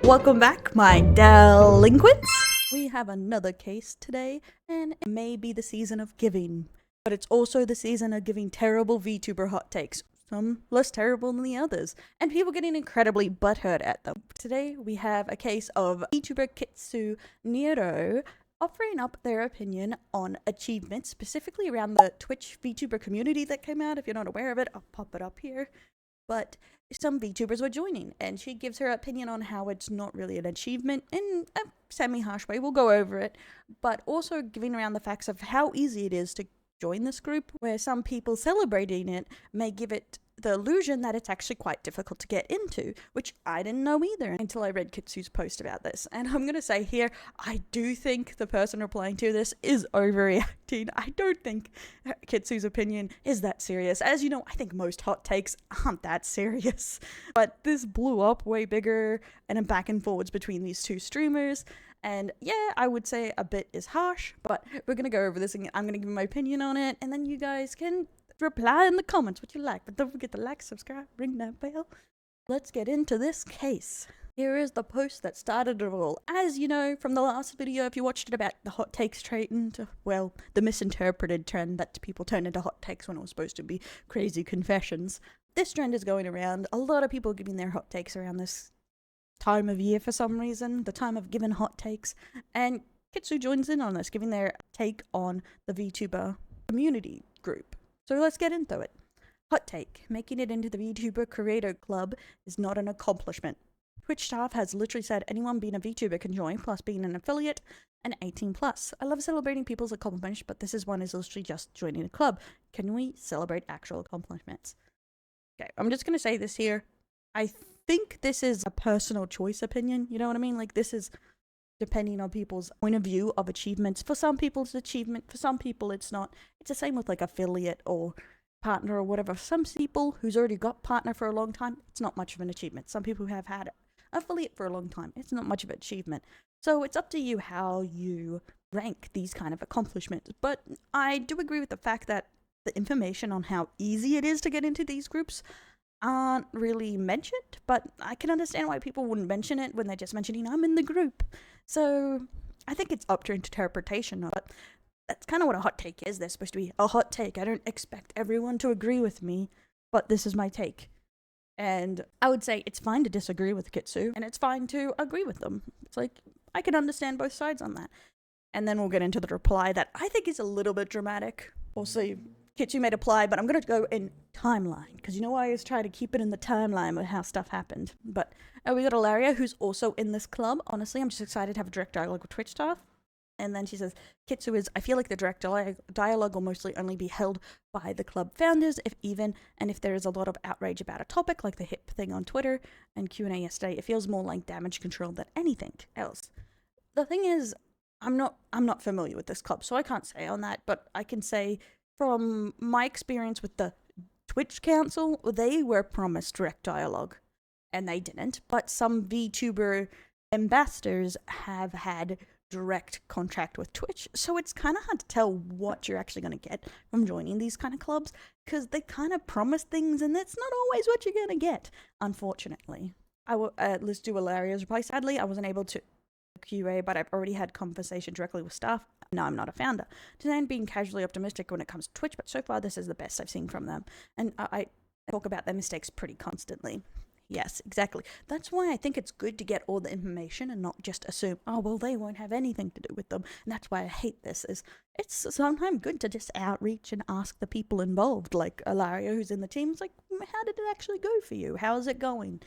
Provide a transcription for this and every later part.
Welcome back, my delinquents. We have another case today, and it may be the season of giving, but it's also the season of giving terrible VTuber hot takes, some less terrible than the others, and people getting incredibly butthurt at them. Today we have a case of VTuber Kitsu Nero offering up their opinion on achievements, specifically around the Twitch VTuber community that came out. If you're not aware of it, I'll pop it up here. But some VTubers were joining, and she gives her opinion on how it's not really an achievement in a semi-harsh way. We'll go over it, but also giving around the facts of how easy it is to join this group, where some people celebrating it may give it the illusion that it's actually quite difficult to get into, which I didn't know either until I read Kitsu's post about this. And I'm gonna say here, I do think the person replying to this is overreacting. I don't think Kitsu's opinion is that serious. As you know, I think most hot takes aren't that serious. But this blew up way bigger, and back and forwards between these two streamers. And yeah, I would say a bit is harsh, but we're gonna go over this and I'm gonna give my opinion on it, and then you guys can reply in the comments what you like. But don't forget to like, subscribe, ring that bell. Let's get into this case. Here is the post that started it all. As you know from the last video, if you watched it, about the hot takes trend, well, the misinterpreted trend that people turn into hot takes when it was supposed to be crazy confessions. This trend is going around. A lot of people giving their hot takes around this time of year for some reason, the time of giving hot takes, and Kitsu joins in on this, giving their take on the VTuber community group. So let's get into it. Hot take: making it into the VTuber creator club is not an accomplishment. Twitch staff has literally said anyone being a VTuber can join, plus being an affiliate and 18+. I love celebrating people's accomplishments, but this is one is literally just joining a club. Can we celebrate actual accomplishments? Okay, I'm just gonna say this here. I think this is a personal choice opinion, you know what I mean? Like, this is depending on people's point of view of achievements. For some people it's achievement, for some people it's not. It's the same with like affiliate or partner or whatever. Some people who's already got partner for a long time, it's not much of an achievement. Some people who have had affiliate for a long time, it's not much of an achievement. So it's up to you how you rank these kind of accomplishments. But I do agree with the fact that the information on how easy it is to get into these groups aren't really mentioned, but I can understand why people wouldn't mention it when they're just mentioning I'm in the group. So I think it's up to interpretation, but that's kind of what a hot take is. They're supposed to be a hot take. I don't expect everyone to agree with me, but this is my take. And I would say it's fine to disagree with Kitsu, and it's fine to agree with them. It's like, I can understand both sides on that. And then we'll get into the reply that I think is a little bit dramatic. Also, Kitsu made a reply, but I'm going to go in timeline, because you know I always try to keep it in the timeline of how stuff happened. But we got Ilaria, who's also in this club. Honestly, I'm just excited to have a direct dialogue with Twitch staff. And then she says, Kitsu is, I feel like the direct dialogue will mostly only be held by the club founders, if even, and if there is a lot of outrage about a topic, like the hip thing on Twitter and Q&A yesterday, it feels more like damage control than anything else. The thing is, I'm not familiar with this club, so I can't say on that, but I can say from my experience with the Twitch Council, they were promised direct dialogue, and they didn't. But some VTuber ambassadors have had direct contract with Twitch, so it's kind of hard to tell what you're actually going to get from joining these kind of clubs, because they kind of promise things, and that's not always what you're going to get, unfortunately. Let's do Ilaria's reply. Sadly, I wasn't able to QA, but I've already had conversation directly with staff. No, I'm not a founder. Today I'm being casually optimistic when it comes to Twitch, but so far this is the best I've seen from them. And I talk about their mistakes pretty constantly. Yes, exactly. That's why I think it's good to get all the information and not just assume, oh, well, they won't have anything to do with them. And that's why I hate this, is it's sometimes good to just outreach and ask the people involved, like Ilaria, who's in the team. It's like, how did it actually go for you? How's it going?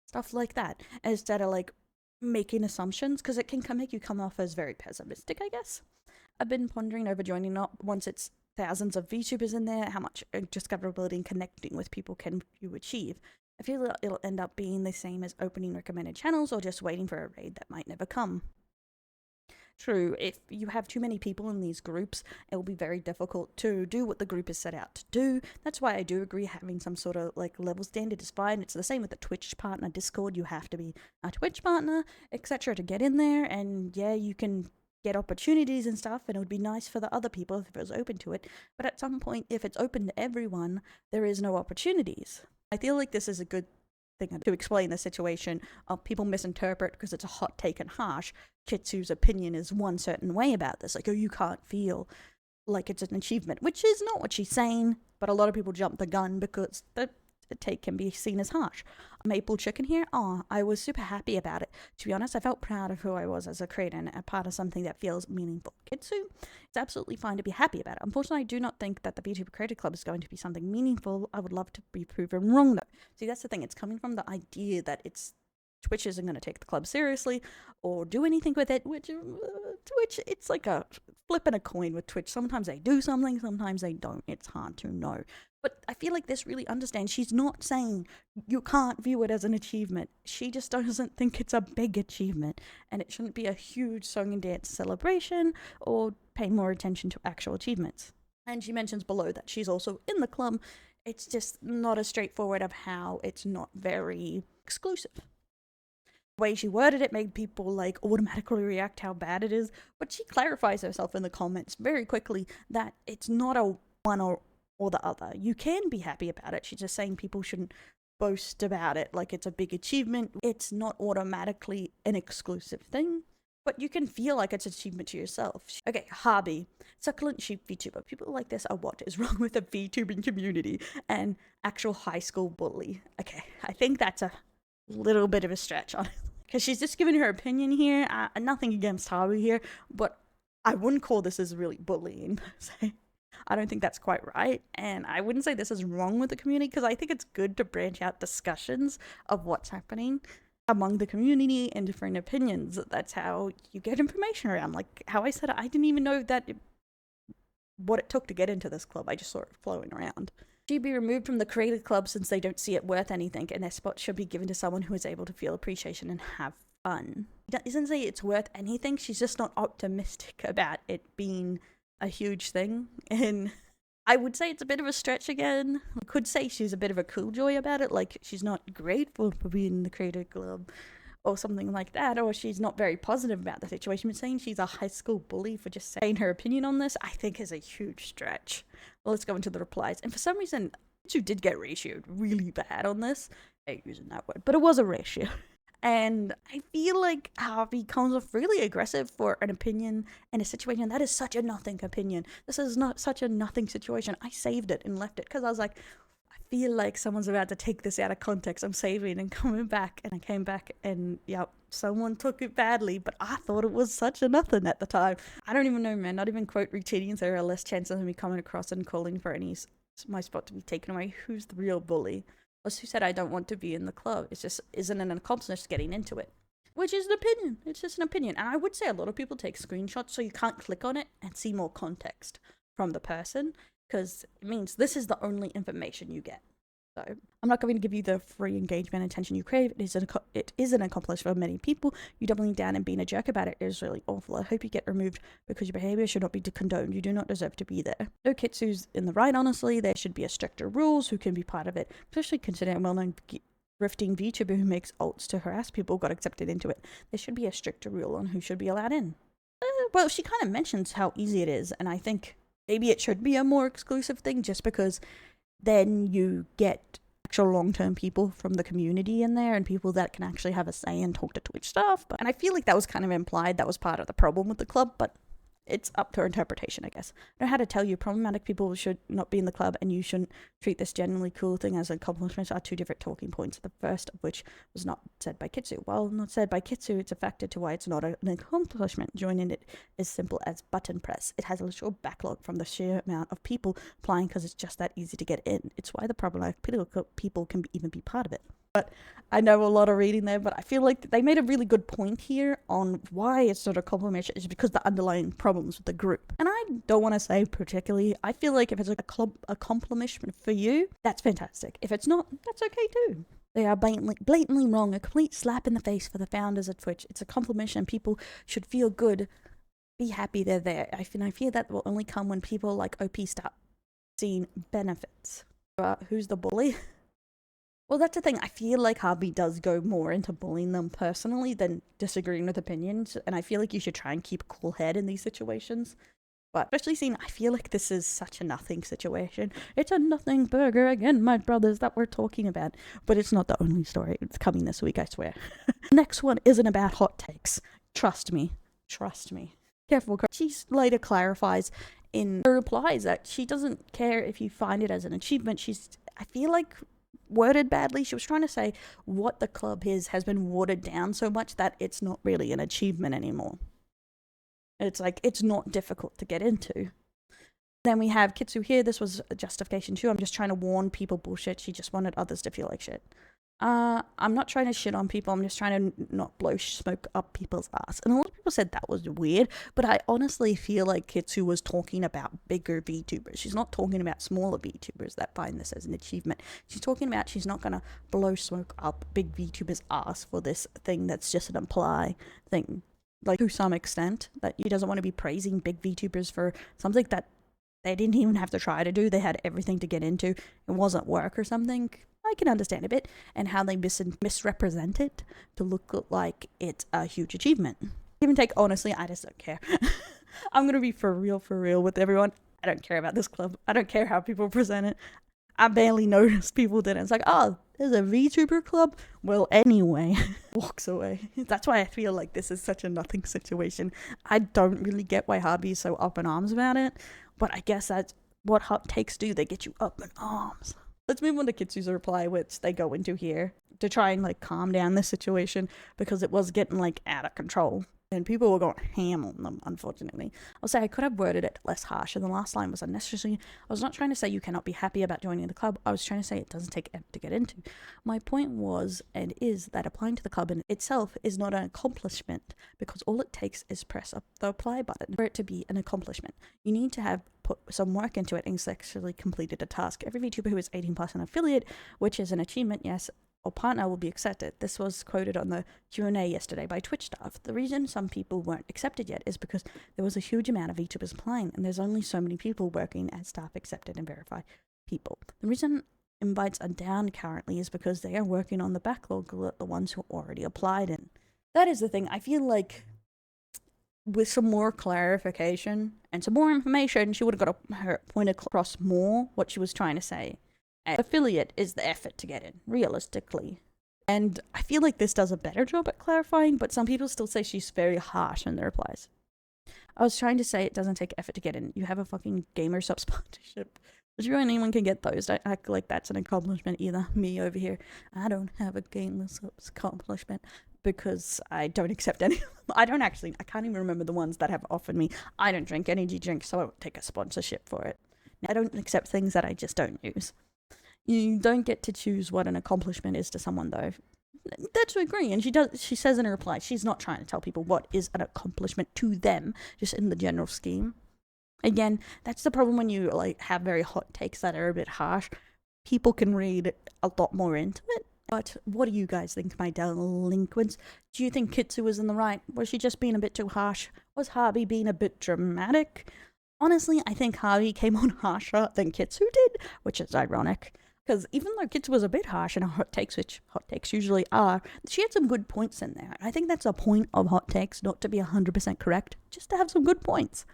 Stuff like that. Instead of like making assumptions, because it can make you come off as very pessimistic, I guess. I've been pondering over joining up once it's thousands of VTubers in there, how much discoverability and connecting with people can you achieve. I feel like it'll end up being the same as opening recommended channels or just waiting for a raid that might never come. True, if you have too many people in these groups, it will be very difficult to do what the group is set out to do. That's why I do agree having some sort of like level standard is fine. It's the same with the Twitch partner Discord. You have to be a Twitch partner, etc. to get in there, and yeah, you can get opportunities and stuff, and it would be nice for the other people if it was open to it. But at some point, if it's open to everyone, there is no opportunities. I feel like this is a good thing to explain the situation. People misinterpret because it's a hot take and harsh. Kitsu's opinion is one certain way about this. Like, oh, you can't feel like it's an achievement, which is not what she's saying, but a lot of people jump the gun because the take can be seen as harsh. Maple chicken here, I was super happy about it. To be honest, I felt proud of who I was as a creator and a part of something that feels meaningful. Kitsu, it's absolutely fine to be happy about it. Unfortunately, I do not think that the VTuber Creator Club is going to be something meaningful. I would love to be proven wrong, though. See, that's the thing. It's coming from the idea that Twitch isn't going to take the club seriously or do anything with it, which Twitch, it's like a flipping a coin with Twitch. Sometimes they do something, sometimes they don't. It's hard to know. But I feel like this really understands. She's not saying you can't view it as an achievement. She just doesn't think it's a big achievement. And it shouldn't be a huge song and dance celebration or pay more attention to actual achievements. And she mentions below that she's also in the club. It's just not as straightforward of how it's not very exclusive. The way she worded it made people like automatically react how bad it is. But she clarifies herself in the comments very quickly that it's not a one or the other. You can be happy about it. She's just saying people shouldn't boast about it like it's a big achievement. It's not automatically an exclusive thing, but you can feel like it's an achievement to yourself. Okay, Harvey, succulent sheep VTuber. People like this are what is wrong with the VTubing community and actual high school bully. Okay, I think that's a little bit of a stretch on it. Because she's just giving her opinion here. Nothing against Harvey here, but I wouldn't call this as really bullying. I don't think that's quite right, and I wouldn't say this is wrong with the community because I think it's good to branch out discussions of what's happening among the community and different opinions. That's how you get information around. Like how I said, I didn't even know what it took to get into this club. I just saw it flowing around. She'd be removed from the creator club since they don't see it worth anything, and their spot should be given to someone who is able to feel appreciation and have fun. She doesn't say it's worth anything. She's just not optimistic about it being a huge thing, and I would say it's a bit of a stretch again. I could say she's a bit of a killjoy about it, like she's not grateful for being in the creator club or something like that, or she's not very positive about the situation. But saying she's a high school bully for just saying her opinion on this, I think is a huge stretch. Well, let's go into the replies. And for some reason, Kitsu did get ratioed really bad on this. I hate using that word, but it was a ratio. And I feel like Harvey comes off really aggressive for an opinion in a situation that is such a nothing opinion. This is not such a nothing situation. I saved it and left it because I was like, I feel like someone's about to take this out of context. I'm saving and coming back. And I came back and, yep, someone took it badly, but I thought it was such a nothing at the time. I don't even know, man. Not even quote retweeting, so there are less chances of me coming across and calling for my spot to be taken away. Who's the real bully? Plus, who said I don't want to be in the club? It's just isn't an accomplishment getting into it. Which is an opinion. It's just an opinion. And I would say a lot of people take screenshots so you can't click on it and see more context from the person. Because it means this is the only information you get. So I'm not going to give you the free engagement and attention you crave. It is an accomplishment for many people. You doubling down and being a jerk about it is really awful. I hope you get removed because your behavior should not be condoned. You do not deserve to be there. No, Kitsu's in the right, honestly. There should be a stricter rules who can be part of it, especially considering a well-known grifting VTuber who makes ults to harass people got accepted into it. There should be a stricter rule on who should be allowed in. Well, she kind of mentions how easy it is, and I think maybe it should be a more exclusive thing just because then you get actual long-term people from the community in there and people that can actually have a say and talk to Twitch stuff. And I feel like that was kind of implied. That was part of the problem with the club, but it's up to interpretation, I guess. I know how to tell you problematic people should not be in the club and you shouldn't treat this generally cool thing as an accomplishment are two different talking points, the first of which was not said by Kitsu. Well, not said by Kitsu, it's a factor to why it's not an accomplishment. Joining it is simple as button press. It has a literal backlog from the sheer amount of people applying because it's just that easy to get in. It's why the problematic people can even be part of it. But I know a lot of reading there, but I feel like they made a really good point here on why it's not a compliment is because the underlying problems with the group. And I don't want to say particularly, I feel like if it's a compliment for you, that's fantastic. If it's not, that's okay too. They are blatantly wrong, a complete slap in the face for the founders of Twitch. It's a compliment and people should feel good, be happy they're there. I fear that will only come when people like OP start seeing benefits. Who's the bully? Well, that's the thing. I feel like Harvey does go more into bullying them personally than disagreeing with opinions. And I feel like you should try and keep a cool head in these situations. But especially seeing, I feel like this is such a nothing situation. It's a nothing burger again, my brothers, that we're talking about. But it's not the only story. It's coming this week, I swear. Next one isn't about hot takes. Trust me. Trust me. Careful. She later clarifies in her replies that she doesn't care if you find it as an achievement. I feel like, worded badly. She was trying to say what the club is has been watered down so much that it's not really an achievement anymore. It's like, it's not difficult to get into. Then we have Kitsu here. This was a justification too. I'm just trying to warn people bullshit. She just wanted others to feel like shit. I'm not trying to shit on people. I'm just trying to not blow smoke up people's ass. And a lot of people said that was weird, but I honestly feel like Kitsu was talking about bigger VTubers. She's not talking about smaller VTubers that find this as an achievement. She's talking about she's not going to blow smoke up big VTubers' ass for this thing that's just an imply thing. Like, to some extent, that he doesn't want to be praising big VTubers for something that they didn't even have to try to do. They had everything to get into. It wasn't work or something. I can understand a bit, and how they misrepresent it to look like it's a huge achievement. Give and take, honestly, I just don't care. I'm gonna be for real with everyone. I don't care about this club. I don't care how people present it. I barely noticed people did it. It's like, oh, there's a VTuber club? Well, anyway. Walks away. That's why I feel like this is such a nothing situation. I don't really get why Harvey's so up in arms about it, but I guess that's what hot takes do. They get you up in arms. Let's move on to Kitsu's reply, which they go into here to try and like calm down this situation because it was getting like out of control. And people were going ham on them, unfortunately. I'll say I could have worded it less harsh, and the last line was unnecessary. I was not trying to say you cannot be happy about joining the club. I was trying to say it doesn't take effort to get into. My point was, and is, that applying to the club in itself is not an accomplishment, because all it takes is press up the apply button for it to be an accomplishment. You need to have put some work into it and successfully completed a task. Every VTuber who is 18 plus an affiliate, which is an achievement, yes, or partner, will be accepted. This was quoted on the Q&A yesterday by Twitch staff. The reason some people weren't accepted yet is because there was a huge amount of VTubers applying, and there's only so many people working as staff accepted and verify people. The reason invites are down currently is because they are working on the backlog, the ones who already applied in. That is the thing. I feel like with some more clarification and some more information, she would have got her point across more what she was trying to say. Affiliate is the effort to get in, realistically. And I feel like this does a better job at clarifying, but some people still say she's very harsh in their replies. I was trying to say it doesn't take effort to get in. You have a fucking gamer sub sponsorship. Literally anyone can get those. Don't act like that's an accomplishment either. Me over here, I don't have a gamer subs accomplishment because I don't accept any of them. I can't even remember the ones that have offered me. I don't drink energy drinks, so I won't take a sponsorship for it. Now, I don't accept things that I just don't use. You don't get to choose what an accomplishment is to someone, though. That's agree, and she says in her reply, she's not trying to tell people what is an accomplishment to them, just in the general scheme. Again, that's the problem when you like have very hot takes that are a bit harsh. People can read a lot more into it. But what do you guys think, my delinquents? Do you think Kitsu was in the right? Was she just being a bit too harsh? Was Harvey being a bit dramatic? Honestly, I think Harvey came on harsher than Kitsu did, which is ironic. Because even though Kitsu was a bit harsh in her hot takes, which hot takes usually are, she had some good points in there. I think that's a point of hot takes, not to be 100% correct, just to have some good points.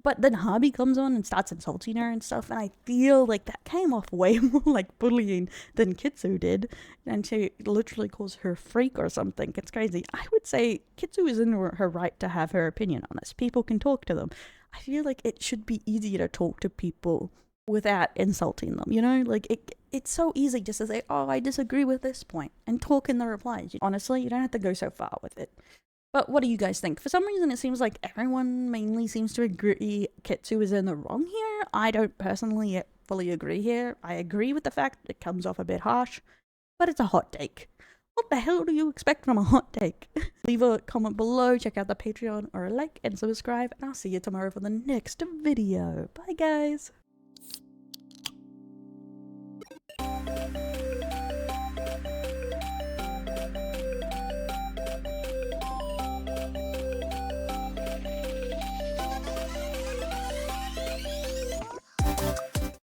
But then Harvey comes on and starts insulting her and stuff, and I feel like that came off way more like bullying than Kitsu did. And she literally calls her a freak or something. It's crazy. I would say Kitsu is in her right to have her opinion on this. People can talk to them. I feel like it should be easier to talk to people without insulting them, you know? Like, it's so easy just to say, oh, I disagree with this point, and talk in the replies. Honestly, you don't have to go so far with it. But what do you guys think? For some reason, it seems like everyone mainly seems to agree Kitsu is in the wrong here. I don't personally fully agree here. I agree with the fact it comes off a bit harsh, but it's a hot take. What the hell do you expect from a hot take? Leave a comment below, check out the Patreon, or a like and subscribe, and I'll see you tomorrow for the next video. Bye, guys!